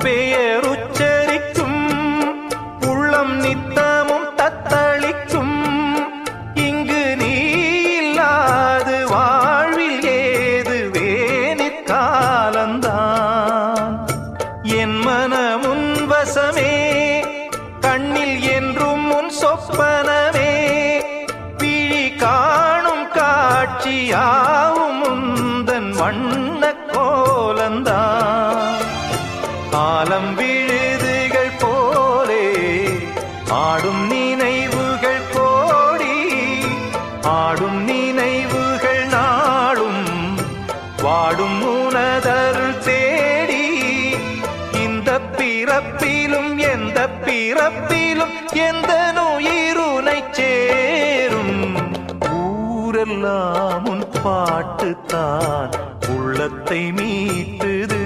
பெயர் உச்சரிக்கும் உள்ளம் நித்தமும் தத்தளிக்கும். இங்கு நீ இல்லாது வாழ்வில் ஏது வேணிற்காலந்தான். என் மனமுன் வசமே, கண்ணில் என்றும் உன் சொப்பனமே, விழி காணும் காட்சியாவும் உந்தன் வண்ண கோலந்தான். ஆலம் விழுதுகள் போலே ஆடும் நினைவுகள் கோடி, ஆடும் நினைவுகள் நாளும் வாடும் உனதருள் தேடி. இந்த பிறப்பிலும் எந்த பிறப்பிலும் எந்த உயிருனை சேரும். ஊரெல்லாம் உன் பாட்டுத்தான் உள்ளத்தை மீட்டுது.